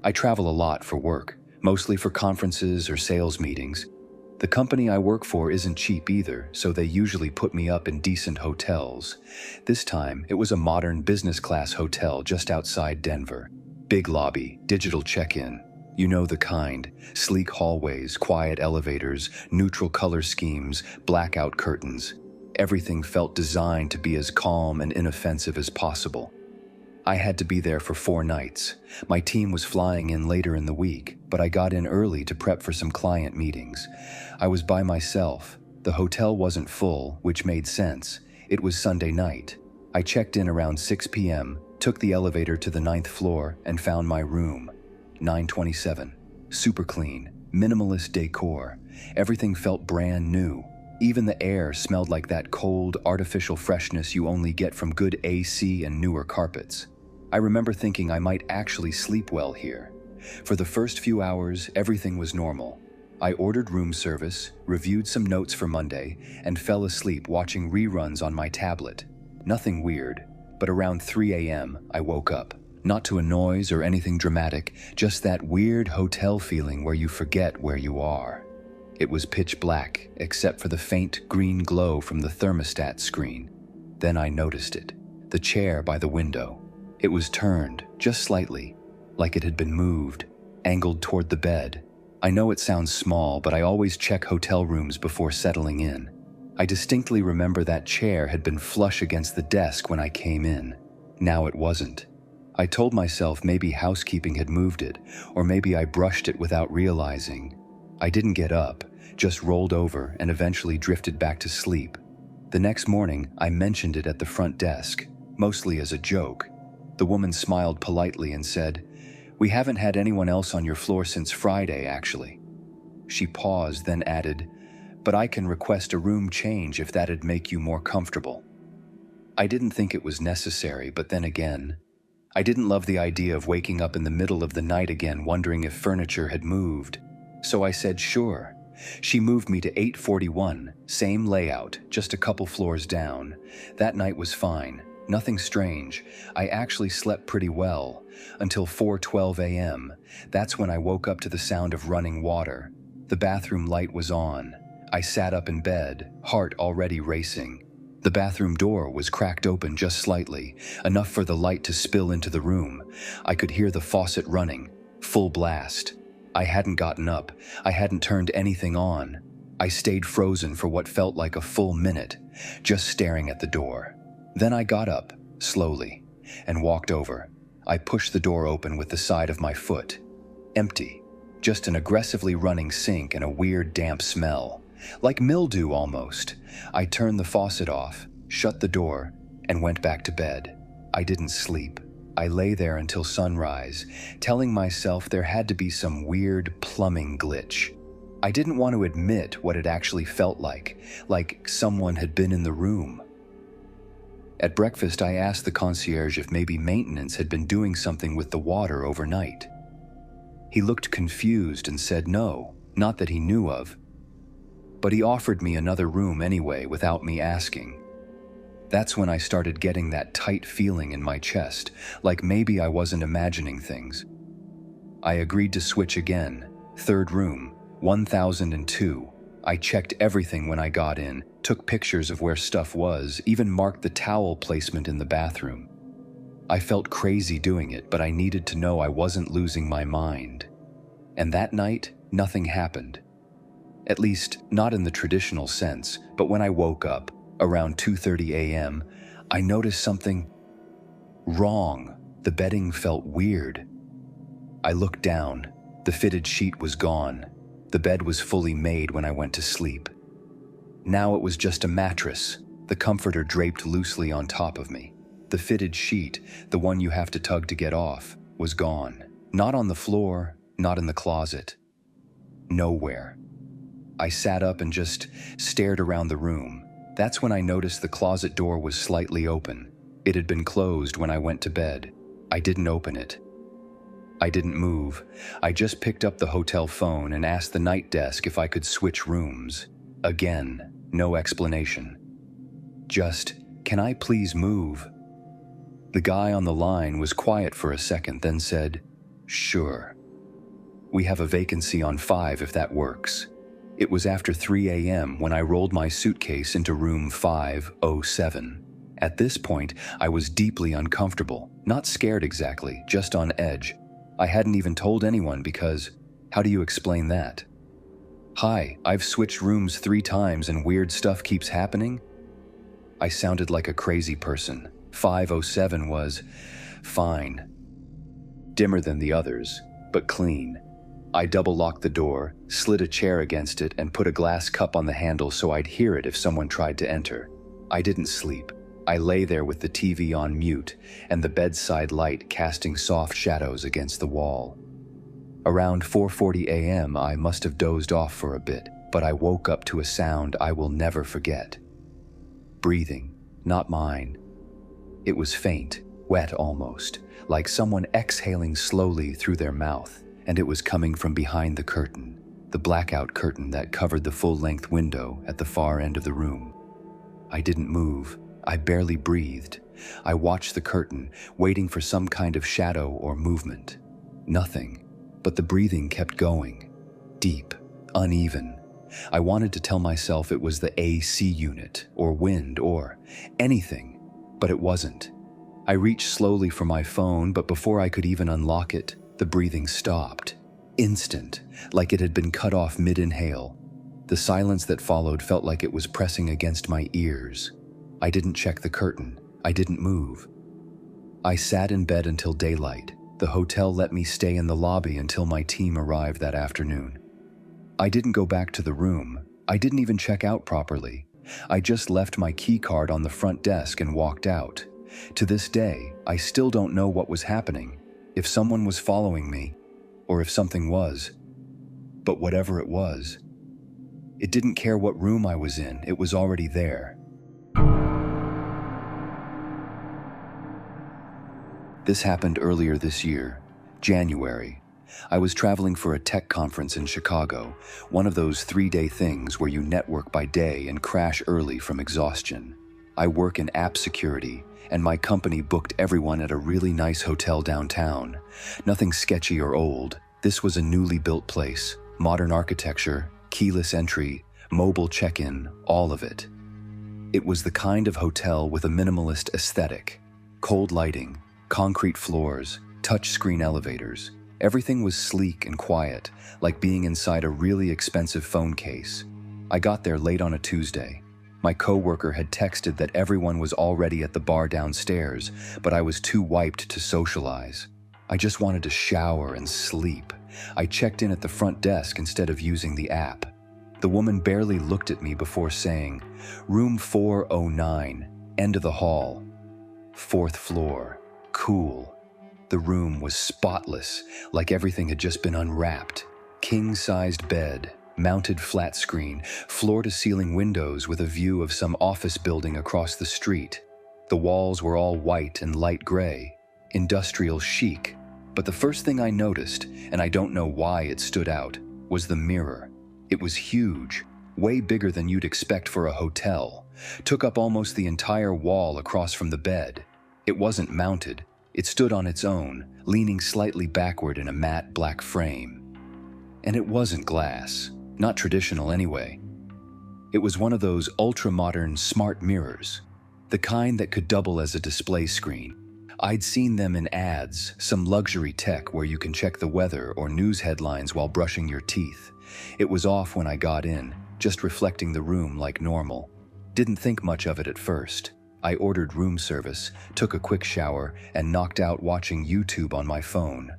I travel a lot for work, mostly for conferences or sales meetings. The company I work for isn't cheap either, so they usually put me up in decent hotels. This time, it was a modern business-class hotel just outside Denver. Big lobby, digital check-in. You know the kind. Sleek hallways, quiet elevators, neutral color schemes, blackout curtains. Everything felt designed to be as calm and inoffensive as possible. I had to be there for 4 nights. My team was flying in later in the week, but I got in early to prep for some client meetings. I was by myself. The hotel wasn't full, which made sense. It was Sunday night. I checked in around 6 p.m., took the elevator to the 9th floor, and found my room. 927. Super clean, minimalist decor. Everything felt brand new. Even the air smelled like that cold, artificial freshness you only get from good AC and newer carpets. I remember thinking I might actually sleep well here. For the first few hours, everything was normal. I ordered room service, reviewed some notes for Monday, and fell asleep watching reruns on my tablet. Nothing weird, but around 3 a.m., I woke up. Not to a noise or anything dramatic, just that weird hotel feeling where you forget where you are. It was pitch black, except for the faint green glow from the thermostat screen. Then I noticed it. The chair by the window. It was turned, just slightly, like it had been moved, angled toward the bed. I know it sounds small, but I always check hotel rooms before settling in. I distinctly remember that chair had been flush against the desk when I came in. Now it wasn't. I told myself maybe housekeeping had moved it, or maybe I brushed it without realizing. I didn't get up, just rolled over and eventually drifted back to sleep. The next morning, I mentioned it at the front desk, mostly as a joke. The woman smiled politely and said, "We haven't had anyone else on your floor since Friday, actually." She paused, then added, "But I can request a room change if that'd make you more comfortable." I didn't think it was necessary, but then again, I didn't love the idea of waking up in the middle of the night again wondering if furniture had moved. So I said sure. She moved me to 841, same layout, just a couple floors down. That night was fine, nothing strange. I actually slept pretty well, until 4:12 a.m. That's when I woke up to the sound of running water. The bathroom light was on. I sat up in bed, heart already racing. The bathroom door was cracked open just slightly, enough for the light to spill into the room. I could hear the faucet running, full blast. I hadn't gotten up. I hadn't turned anything on. I stayed frozen for what felt like a full minute, just staring at the door. Then I got up, slowly, and walked over. I pushed the door open with the side of my foot. Empty. Just an aggressively running sink and a weird damp smell. Like mildew almost. I turned the faucet off, shut the door, and went back to bed. I didn't sleep. I lay there until sunrise, telling myself there had to be some weird plumbing glitch. I didn't want to admit what it actually felt like someone had been in the room. At breakfast, I asked the concierge if maybe maintenance had been doing something with the water overnight. He looked confused and said no, not that he knew of. But he offered me another room anyway without me asking. That's when I started getting that tight feeling in my chest, like maybe I wasn't imagining things. I agreed to switch again. 3rd room, 1002. I checked everything when I got in, took pictures of where stuff was, even marked the towel placement in the bathroom. I felt crazy doing it, but I needed to know I wasn't losing my mind. And that night, nothing happened. At least, not in the traditional sense, but when I woke up, around 2:30 a.m., I noticed something wrong. The bedding felt weird. I looked down. The fitted sheet was gone. The bed was fully made when I went to sleep. Now it was just a mattress, the comforter draped loosely on top of me. The fitted sheet, the one you have to tug to get off, was gone. Not on the floor, not in the closet. Nowhere. I sat up and just stared around the room. That's when I noticed the closet door was slightly open. It had been closed when I went to bed. I didn't open it. I didn't move. I just picked up the hotel phone and asked the night desk if I could switch rooms. Again, no explanation. Just, "Can I please move?" The guy on the line was quiet for a second, then said, "Sure." We have a vacancy on 5 if that works. It was after 3 a.m. when I rolled my suitcase into room 507. At this point, I was deeply uncomfortable, not scared exactly, just on edge. I hadn't even told anyone because, how do you explain that? Hi, I've switched rooms 3 times and weird stuff keeps happening? I sounded like a crazy person. 507 was fine. Dimmer than the others, but clean. I double-locked the door, slid a chair against it, and put a glass cup on the handle so I'd hear it if someone tried to enter. I didn't sleep. I lay there with the TV on mute and the bedside light casting soft shadows against the wall. Around 4:40 a.m., I must have dozed off for a bit, but I woke up to a sound I will never forget. Breathing, not mine. It was faint, wet almost, like someone exhaling slowly through their mouth, and it was coming from behind the curtain, the blackout curtain that covered the full-length window at the far end of the room. I didn't move. I barely breathed. I watched the curtain, waiting for some kind of shadow or movement. Nothing, but the breathing kept going. Deep, uneven. I wanted to tell myself it was the AC unit, or wind, or anything, but it wasn't. I reached slowly for my phone, but before I could even unlock it, the breathing stopped. Instant, like it had been cut off mid-inhale. The silence that followed felt like it was pressing against my ears. I didn't check the curtain. I didn't move. I sat in bed until daylight. The hotel let me stay in the lobby until my team arrived that afternoon. I didn't go back to the room. I didn't even check out properly. I just left my key card on the front desk and walked out. To this day, I still don't know what was happening, if someone was following me, or if something was. But whatever it was, it didn't care what room I was in, it was already there. This happened earlier this year, January. I was traveling for a tech conference in Chicago, one of those 3-day things where you network by day and crash early from exhaustion. I work in app security, and my company booked everyone at a really nice hotel downtown. Nothing sketchy or old. This was a newly built place, modern architecture, keyless entry, mobile check-in, all of it. It was the kind of hotel with a minimalist aesthetic. Cold lighting, concrete floors, touch-screen elevators. Everything was sleek and quiet, like being inside a really expensive phone case. I got there late on a Tuesday. My coworker had texted that everyone was already at the bar downstairs, but I was too wiped to socialize. I just wanted to shower and sleep. I checked in at the front desk instead of using the app. The woman barely looked at me before saying, "Room 409, end of the hall. 4th floor. Cool." The room was spotless, like everything had just been unwrapped. King-sized bed, mounted flat screen, floor-to-ceiling windows with a view of some office building across the street. The walls were all white and light gray, industrial chic. But the first thing I noticed, and I don't know why it stood out, was the mirror. It was huge, way bigger than you'd expect for a hotel. Took up almost the entire wall across from the bed. It wasn't mounted. It stood on its own, leaning slightly backward in a matte black frame. And it wasn't glass, not traditional anyway. It was one of those ultra-modern smart mirrors, the kind that could double as a display screen. I'd seen them in ads, some luxury tech where you can check the weather or news headlines while brushing your teeth. It was off when I got in, just reflecting the room like normal. Didn't think much of it at first. I ordered room service, took a quick shower, and knocked out watching YouTube on my phone.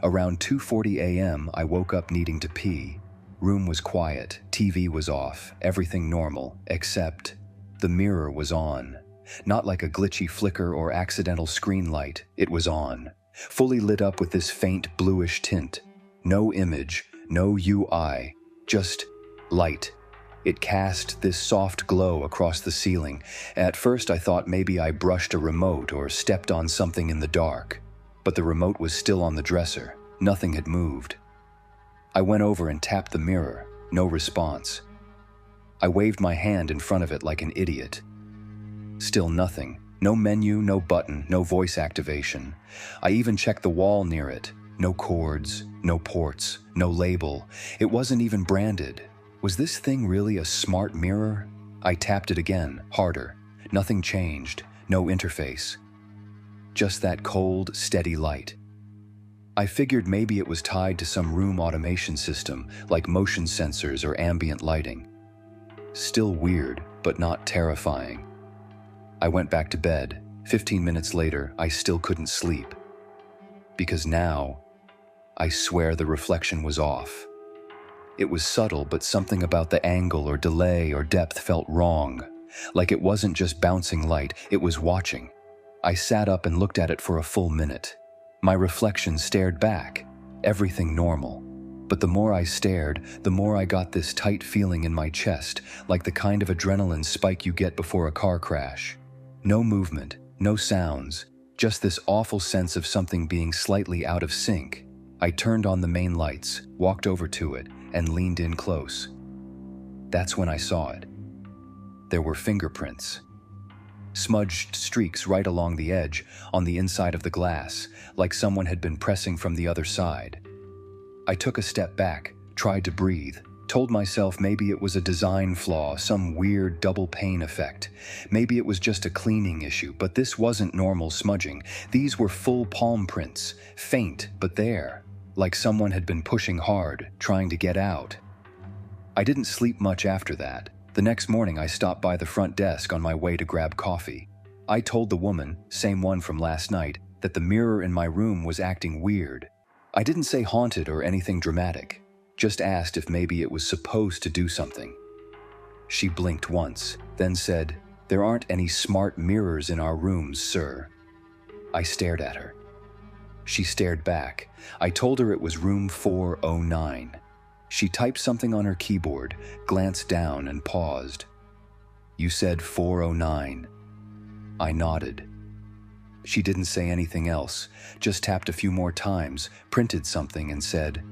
Around 2:40 a.m., I woke up needing to pee. Room was quiet, TV was off, everything normal, except the mirror was on. Not like a glitchy flicker or accidental screen light, it was on. Fully lit up with this faint bluish tint. No image, no UI, just light. It cast this soft glow across the ceiling. At first I thought maybe I brushed a remote or stepped on something in the dark. But the remote was still on the dresser. Nothing had moved. I went over and tapped the mirror. No response. I waved my hand in front of it like an idiot. Still nothing. No menu, no button, no voice activation. I even checked the wall near it. No cords, no ports, no label. It wasn't even branded. Was this thing really a smart mirror? I tapped it again, harder. Nothing changed, no interface. Just that cold, steady light. I figured maybe it was tied to some room automation system, like motion sensors or ambient lighting. Still weird, but not terrifying. I went back to bed. 15 minutes later, I still couldn't sleep. Because now, I swear the reflection was off. It was subtle, but something about the angle or delay or depth felt wrong. Like it wasn't just bouncing light, it was watching. I sat up and looked at it for a full minute. My reflection stared back, everything normal. But the more I stared, the more I got this tight feeling in my chest, like the kind of adrenaline spike you get before a car crash. No movement, no sounds, just this awful sense of something being slightly out of sync. I turned on the main lights, walked over to it, and leaned in close. That's when I saw it. There were fingerprints. Smudged streaks right along the edge, on the inside of the glass, like someone had been pressing from the other side. I took a step back, tried to breathe, told myself maybe it was a design flaw, some weird double pane effect. Maybe it was just a cleaning issue, but this wasn't normal smudging. These were full palm prints, faint but there, like someone had been pushing hard, trying to get out. I didn't sleep much after that. The next morning I stopped by the front desk on my way to grab coffee. I told the woman, same one from last night, that the mirror in my room was acting weird. I didn't say haunted or anything dramatic, just asked if maybe it was supposed to do something. She blinked once, then said, "There aren't any smart mirrors in our rooms, sir." I stared at her. She stared back. I told her it was room 409. She typed something on her keyboard, glanced down and paused. "You said 409. I nodded. She didn't say anything else, just tapped a few more times, printed something and said,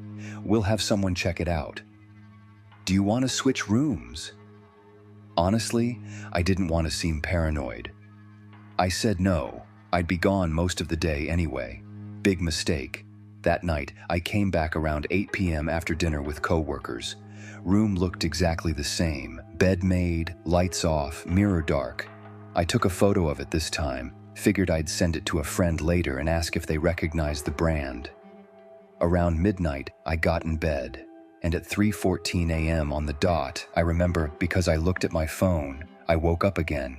"We'll have someone check it out." "Do you want to switch rooms?" Honestly, I didn't want to seem paranoid. I said no. I'd be gone most of the day anyway. Big mistake. That night, I came back around 8 p.m. after dinner with coworkers. Room looked exactly the same. Bed made, lights off, mirror dark. I took a photo of it this time, figured I'd send it to a friend later and ask if they recognized the brand. Around midnight, I got in bed, and at 3:14 a.m. on the dot, I remember because I looked at my phone, I woke up again.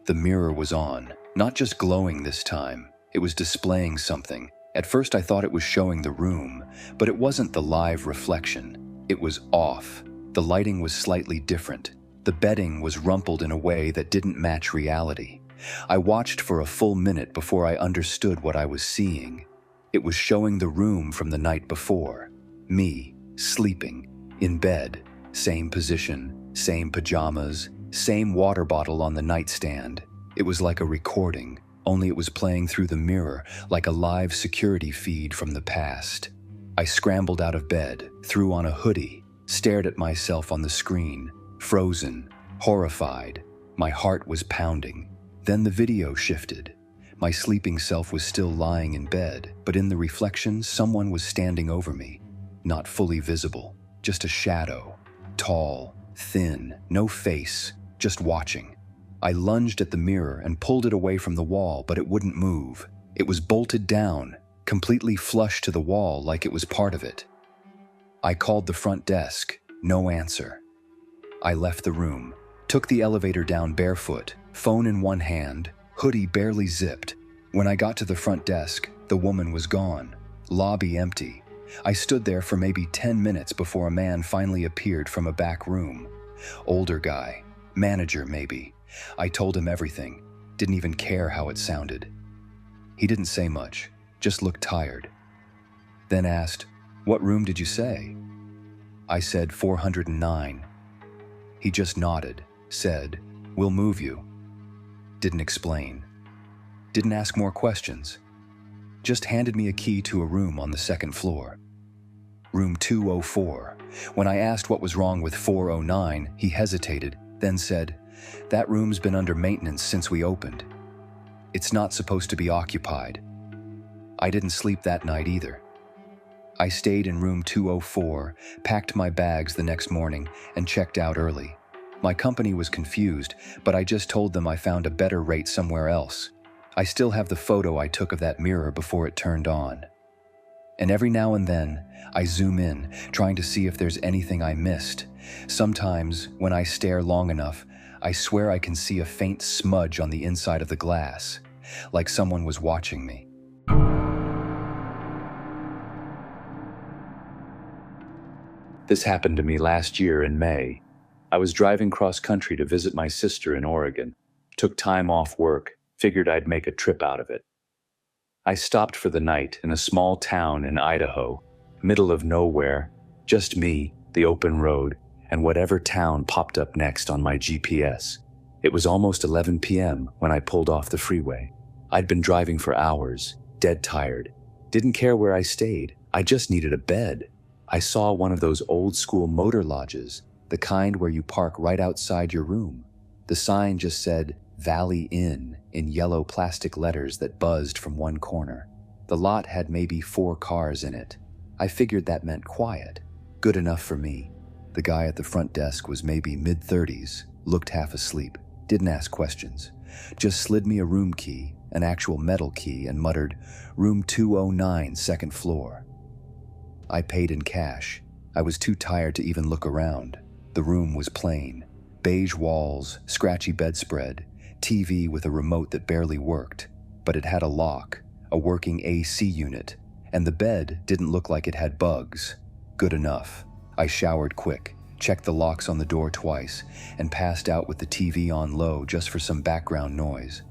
The mirror was on, not just glowing this time, it was displaying something. At first I thought it was showing the room, but it wasn't the live reflection. It was off. The lighting was slightly different. The bedding was rumpled in a way that didn't match reality. I watched for a full minute before I understood what I was seeing. It was showing the room from the night before. Me, sleeping, in bed, same position, same pajamas, same water bottle on the nightstand. It was like a recording, only it was playing through the mirror, like a live security feed from the past. I scrambled out of bed, threw on a hoodie, stared at myself on the screen, frozen, horrified. My heart was pounding. Then the video shifted. My sleeping self was still lying in bed, but in the reflection, someone was standing over me. Not fully visible, just a shadow. Tall, thin, no face, just watching. I lunged at the mirror and pulled it away from the wall, but it wouldn't move. It was bolted down, completely flush to the wall like it was part of it. I called the front desk, no answer. I left the room, took the elevator down barefoot, phone in one hand, hoodie barely zipped. When I got to the front desk, the woman was gone. Lobby empty. I stood there for maybe 10 minutes before a man finally appeared from a back room. Older guy, manager maybe. I told him everything, didn't even care how it sounded. He didn't say much, just looked tired. Then asked, "What room did you say?" I said 409. He just nodded, said, "We'll move you." Didn't explain. Didn't ask more questions. Just handed me a key to a room on the second floor. Room 204. When I asked what was wrong with 409, he hesitated, then said, "That room's been under maintenance since we opened. It's not supposed to be occupied." I didn't sleep that night either. I stayed in room 204, packed my bags the next morning, and checked out early. My company was confused, but I just told them I found a better rate somewhere else. I still have the photo I took of that mirror before it turned on. And every now and then, I zoom in, trying to see if there's anything I missed. Sometimes, when I stare long enough, I swear I can see a faint smudge on the inside of the glass, like someone was watching me. This happened to me last year in May. I was driving cross-country to visit my sister in Oregon. Took time off work, figured I'd make a trip out of it. I stopped for the night in a small town in Idaho, middle of nowhere, just me, the open road, and whatever town popped up next on my GPS. It was almost 11 p.m. when I pulled off the freeway. I'd been driving for hours, dead tired. Didn't care where I stayed, I just needed a bed. I saw one of those old-school motor lodges, the kind where you park right outside your room. The sign just said, Valley Inn, in yellow plastic letters that buzzed from one corner. The lot had maybe 4 cars in it. I figured that meant quiet. Good enough for me. The guy at the front desk was maybe mid-30s, looked half asleep, didn't ask questions. Just slid me a room key, an actual metal key, and muttered, "Room 209, second floor." I paid in cash. I was too tired to even look around. The room was plain. Beige walls, scratchy bedspread, TV with a remote that barely worked, but it had a lock, a working AC unit, and the bed didn't look like it had bugs. Good enough. I showered quick, checked the locks on the door twice, and passed out with the TV on low just for some background noise.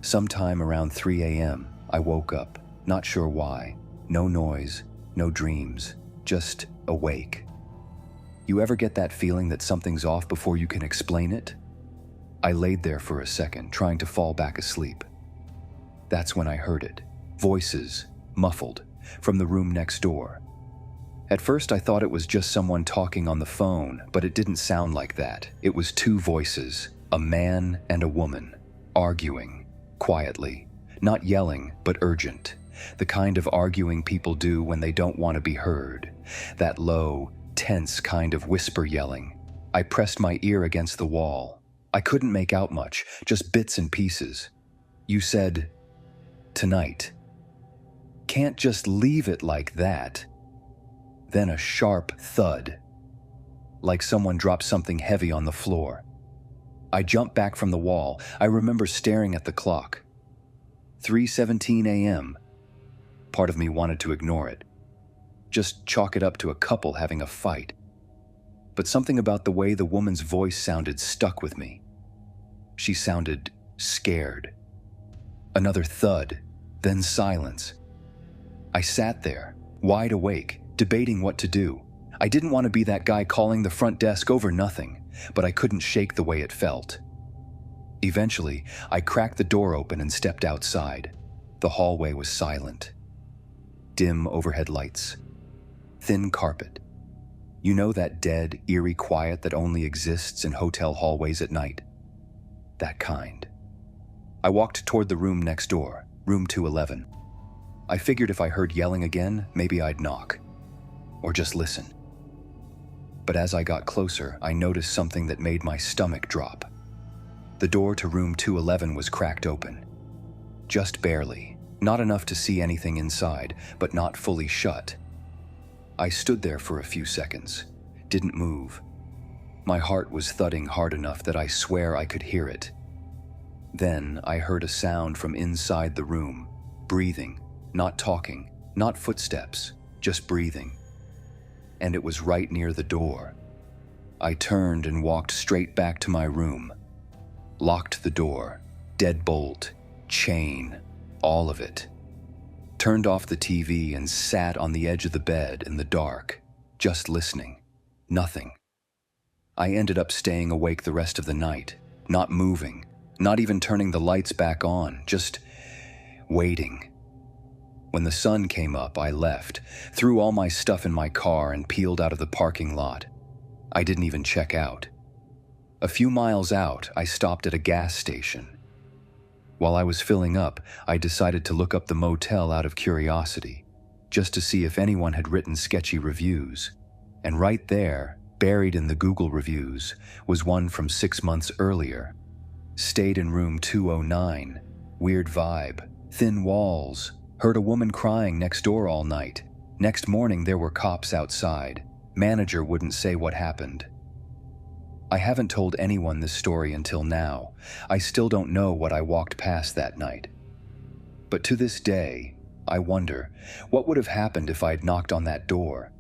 Sometime around 3 a.m., I woke up, not sure why. No noise, no dreams, just awake. You ever get that feeling that something's off before you can explain it? I laid there for a second, trying to fall back asleep. That's when I heard it. Voices, muffled, from the room next door. At first I thought it was just someone talking on the phone, but it didn't sound like that. It was 2 voices, a man and a woman, arguing, quietly, not yelling, but urgent. The kind of arguing people do when they don't want to be heard. That low, tense kind of whisper yelling. I pressed my ear against the wall. I couldn't make out much, just bits and pieces. You said, "Tonight. Can't just leave it like that." Then a sharp thud, like someone dropped something heavy on the floor. I jumped back from the wall. I remember staring at the clock. 3:17 a.m. Part of me wanted to ignore it. Just chalk it up to a couple having a fight. But something about the way the woman's voice sounded stuck with me. She sounded scared. Another thud, then silence. I sat there, wide awake, debating what to do. I didn't want to be that guy calling the front desk over nothing, but I couldn't shake the way it felt. Eventually, I cracked the door open and stepped outside. The hallway was silent. Dim overhead lights. Thin carpet. You know that dead, eerie quiet that only exists in hotel hallways at night? That kind. I walked toward the room next door, room 211. I figured if I heard yelling again, maybe I'd knock. Or just listen. But as I got closer, I noticed something that made my stomach drop. The door to room 211 was cracked open. Just barely. Not enough to see anything inside, but not fully shut. I stood there for a few seconds, didn't move. My heart was thudding hard enough that I swear I could hear it. Then I heard a sound from inside the room, breathing, not talking, not footsteps, just breathing. And it was right near the door. I turned and walked straight back to my room. Locked the door, deadbolt, chain, all of it. Turned off the TV and sat on the edge of the bed in the dark, just listening. Nothing. I ended up staying awake the rest of the night, not moving, not even turning the lights back on, just waiting. When the sun came up, I left, threw all my stuff in my car and peeled out of the parking lot. I didn't even check out. A few miles out, I stopped at a gas station. While I was filling up, I decided to look up the motel out of curiosity, just to see if anyone had written sketchy reviews. And right there, buried in the Google reviews, was one from 6 months earlier. Stayed in room 209. Weird vibe. Thin walls. Heard a woman crying next door all night. Next morning there were cops outside. Manager wouldn't say what happened. I haven't told anyone this story until now. I still don't know what I walked past that night. But to this day, I wonder, what would have happened if I'd knocked on that door?